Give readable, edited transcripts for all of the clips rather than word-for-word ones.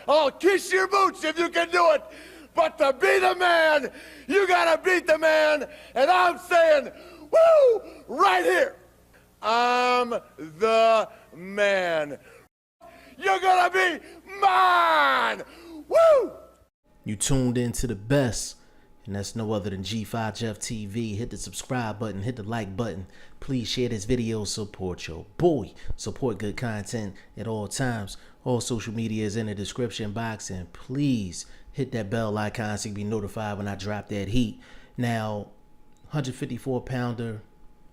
I'll kiss your boots if you can do it. But to be the man, you gotta beat the man. And I'm saying, woo, right here. I'm the man. You're gonna be mine. Woo! You tuned into the best, and that's no other than G5 Jeff TV. Hit the subscribe button, hit the like button. Please share this video, support your boy. Support good content at all times. All social media is in the description box, and please hit that bell icon so you can be notified when I drop that heat. Now, 154-pounder,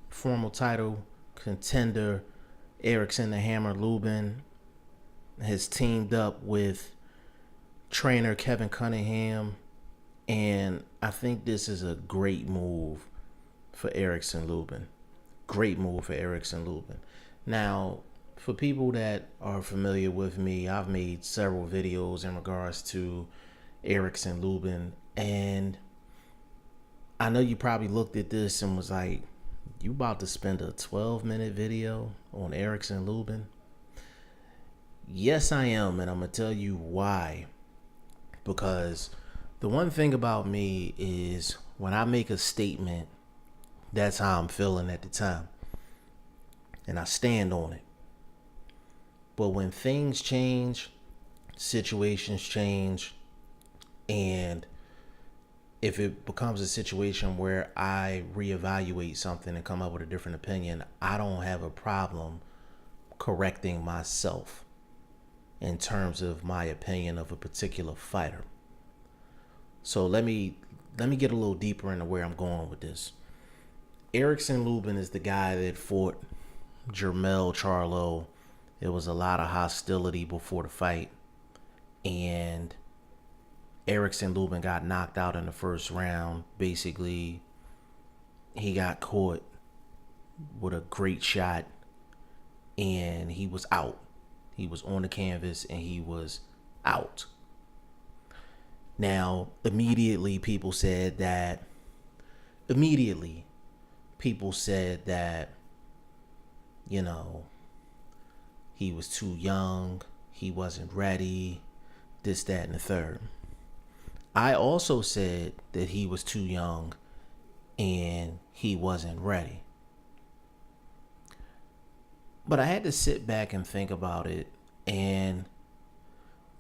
formal title contender Erickson the Hammer Lubin has teamed up with trainer Kevin Cunningham, and I think this is a great move for Erickson Lubin. Great move for Erickson Lubin. Now, for people that are familiar with me, I've made several videos in regards to Erickson Lubin, and I know you probably looked at this and was like, you about to spend a 12-minute video on Erickson Lubin? Yes, I am, and I'm going to tell you why. Because the one thing about me is when I make a statement, that's how I'm feeling at the time. And I stand on it. But when things change, situations change, and if it becomes a situation where I reevaluate something and come up with a different opinion, I don't have a problem correcting myself in terms of my opinion of a particular fighter. So let me get a little deeper into where I'm going with this. Erickson Lubin is the guy that fought Jermell Charlo. There was a lot of hostility before the fight, and Erickson Lubin got knocked out in the first round. Basically, he got caught with a great shot, and he was out. He was on the canvas, and he was out. Now, immediately people said that, you know, he was too young, he wasn't ready, this, that, and the third. I also said that he was too young and he wasn't ready. But I had to sit back and think about it, and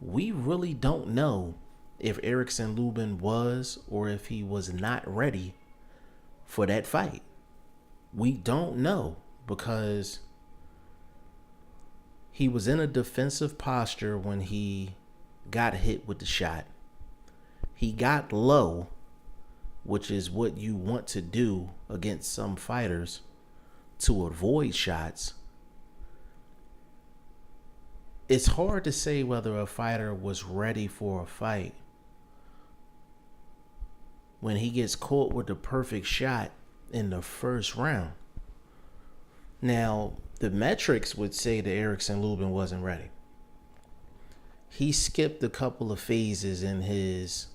we really don't know if Erickson Lubin was or if he was not ready for that fight. We don't know, because he was in a defensive posture when he got hit with the shot. He got low, which is what you want to do against some fighters to avoid shots. It's hard to say whether a fighter was ready for a fight when he gets caught with the perfect shot in the first round. Now, the metrics would say that Erickson Lubin wasn't ready. He skipped a couple of phases in his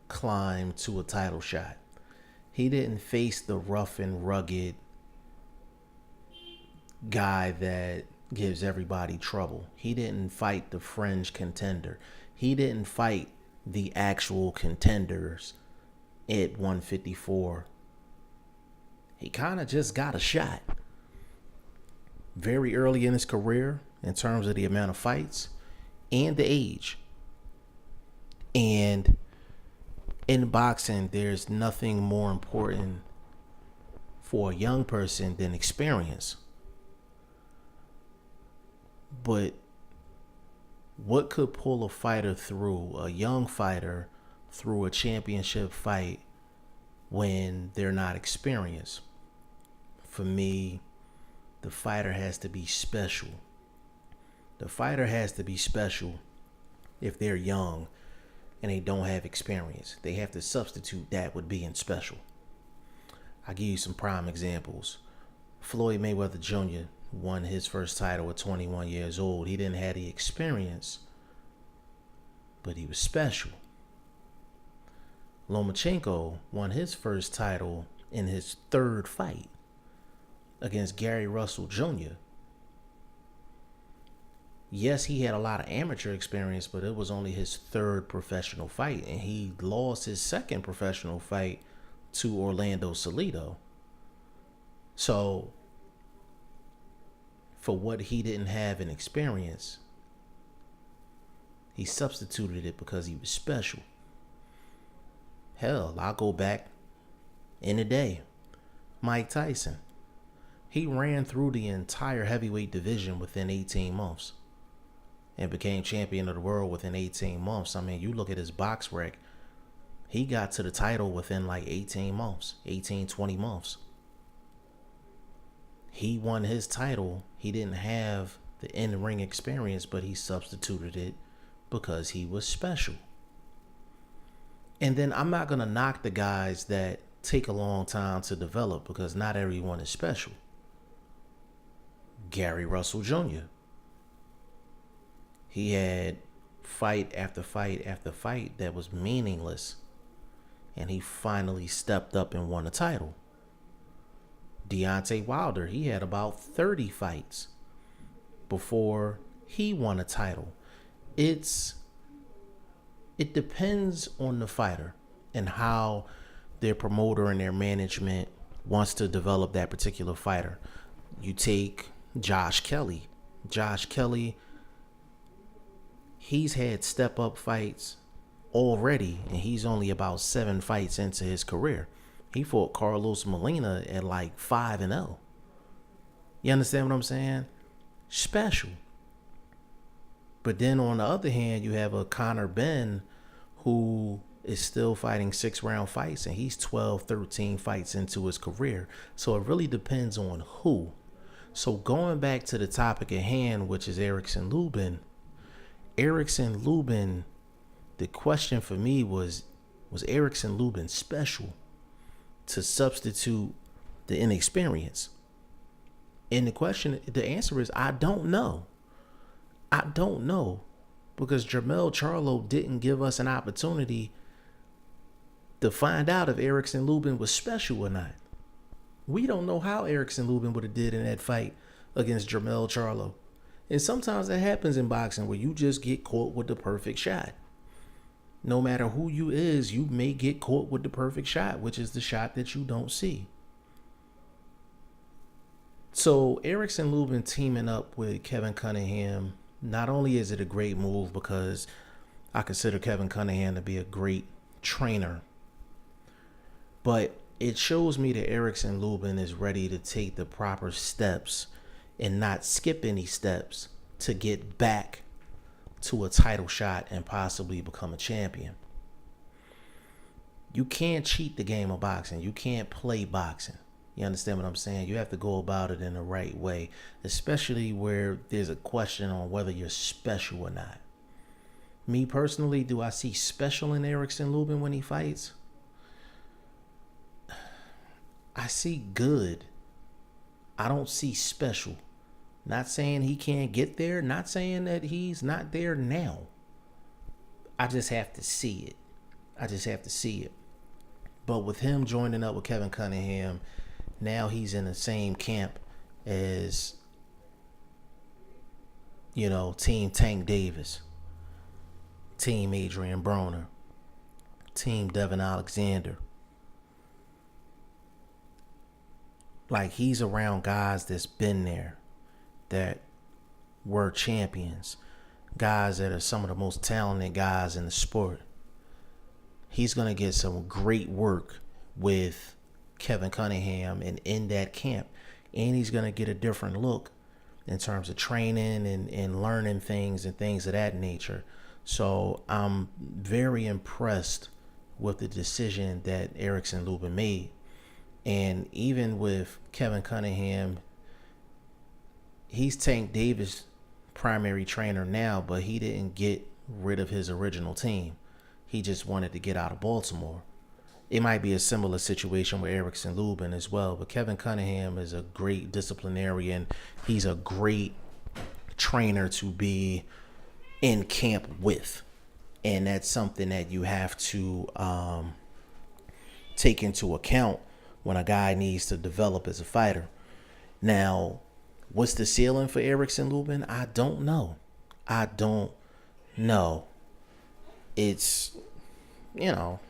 climb to a title shot. He didn't face the rough and rugged guy that gives everybody trouble. He didn't fight the fringe contender. He didn't fight the actual contenders at 154. He kind of just got a shot very early in his career in terms of the amount of fights and the age. And in boxing, there's nothing more important for a young person than experience. But what could pull a fighter through, a young fighter, through a championship fight when they're not experienced? For me, the fighter has to be special. The fighter has to be special if they're young and they don't have experience. They have to substitute that with being special. I'll give you some prime examples. Floyd Mayweather Jr. won his first title at 21 years old. He didn't have the experience, but he was special. Lomachenko won his first title in his third fight against Gary Russell Jr. Yes, he had a lot of amateur experience, but it was only his third professional fight, and he lost his second professional fight to Orlando Salido. So, for what he didn't have in experience, he substituted it because he was special. Hell, I'll go back in the day. Mike Tyson. He ran through the entire heavyweight division within 18 months and became champion of the world within 18 months. I mean, you look at his box rec, he got to the title within like 18 months, 18, 20 months. He won his title. He didn't have the in-ring experience, but he substituted it because he was special. And then I'm not going to knock the guys that take a long time to develop because not everyone is special. Gary Russell Jr. He had fight after fight after fight that was meaningless, and he finally stepped up and won a title. Deontay Wilder, he had about 30 fights before he won a title. It depends on the fighter and how their promoter and their management wants to develop that particular fighter. You take Josh Kelly. Josh Kelly, he's had step-up fights already, and he's only about 7 fights into his career. He fought Carlos Molina at like 5-0. You understand what I'm saying? Special. But then on the other hand, you have a Conor Benn who is still fighting 6-round fights, and he's 12, 13 fights into his career. So it really depends on who. So going back to the topic at hand, which is Erickson Lubin. Erickson Lubin, the question for me was Erickson Lubin special to substitute the inexperience? And the answer is, I don't know. I don't know, because Jermell Charlo didn't give us an opportunity to find out if Erickson Lubin was special or not. We don't know how Erickson Lubin would have did in that fight against Jermell Charlo. And sometimes that happens in boxing, where you just get caught with the perfect shot. No matter who you is, you may get caught with the perfect shot, which is the shot that you don't see. So Erickson Lubin teaming up with Kevin Cunningham, not only is it a great move because I consider Kevin Cunningham to be a great trainer, but it shows me that Erickson Lubin is ready to take the proper steps and not skip any steps to get back to a title shot and possibly become a champion. You can't cheat the game of boxing. You can't play boxing. You understand what I'm saying? You have to go about it in the right way, especially where there's a question on whether you're special or not. Me personally, do I see special in Erickson Lubin when he fights? I see good. I don't see special. Not saying he can't get there, not saying that he's not there now. I just have to see it. But with him joining up with Kevin Cunningham, now he's in the same camp as, Team Tank Davis, Team Adrian Broner, Team Devin Alexander. Like, he's around guys that's been there, that were champions, guys that are some of the most talented guys in the sport. He's going to get some great work with Kevin Cunningham and in that camp. And he's going to get a different look in terms of training and learning things and things of that nature. So I'm very impressed with the decision that Erickson Lubin made. And even with Kevin Cunningham, he's Tank Davis' primary trainer now, but he didn't get rid of his original team. He just wanted to get out of Baltimore. It might be a similar situation with Erickson Lubin as well, but Kevin Cunningham is a great disciplinarian. He's a great trainer to be in camp with. And that's something that you have to take into account when a guy needs to develop as a fighter. Now, what's the ceiling for Erickson Lubin? I don't know. I don't know. It's, you know,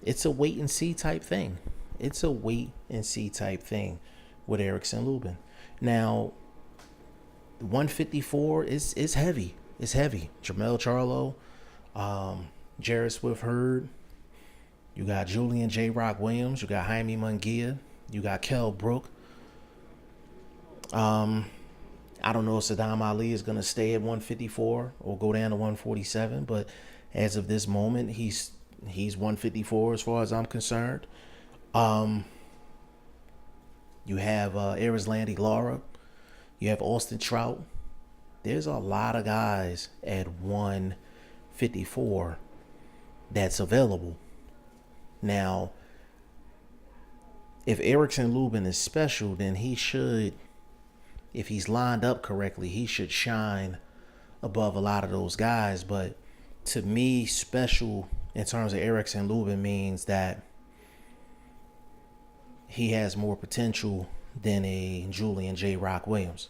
it's a wait and see type thing. It's a wait and see type thing with Erickson Lubin. Now, 154 is heavy. It's heavy. Jermell Charlo, Jarrett Swift Hurd. You got Julian J. Rock Williams. You got Jaime Munguia. You got Kell Brook. I don't know if Saddam Ali is going to stay at 154 or go down to 147, but as of this moment, he's 154 as far as I'm concerned. You have Erislandy Lara. You have Austin Trout. There's a lot of guys at 154 that's available. Now, if Erickson Lubin is special, then he should, if he's lined up correctly, he should shine above a lot of those guys. But to me, special in terms of Erickson Lubin means that he has more potential than a Julian J. Rock Williams.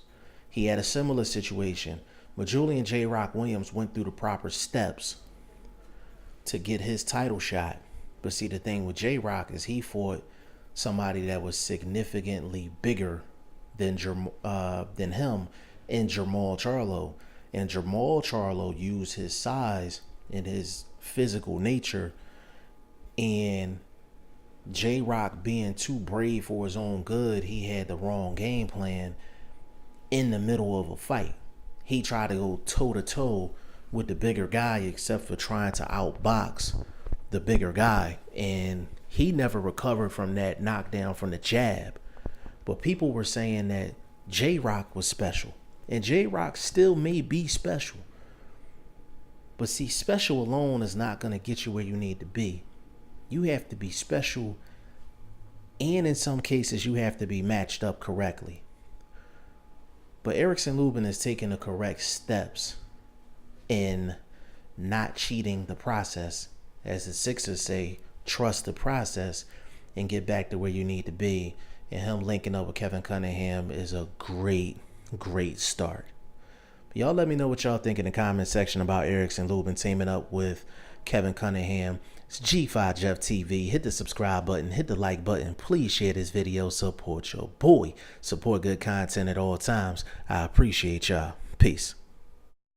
He had a similar situation, but Julian J. Rock Williams went through the proper steps to get his title shot. But see, the thing with J. Rock is he fought somebody that was significantly bigger than him in Jermall Charlo. And Jermall Charlo used his size and his physical nature, and J. Rock being too brave for his own good, he had the wrong game plan in the middle of a fight. He tried to go toe to toe with the bigger guy, except for trying to outbox the bigger guy, and he never recovered from that knockdown from the jab. But people were saying that J. Rock was special, and J. Rock still may be special. But see, special alone is not going to get you where you need to be. You have to be special, and in some cases, you have to be matched up correctly. But Erickson Lubin is taking the correct steps in not cheating the process. As the Sixers say, trust the process and get back to where you need to be. And him linking up with Kevin Cunningham is a great, great start. But y'all let me know what y'all think in the comment section about Erickson Lubin teaming up with Kevin Cunningham. It's G5 Jeff TV. Hit the subscribe button. Hit the like button. Please share this video. Support your boy. Support good content at all times. I appreciate y'all. Peace.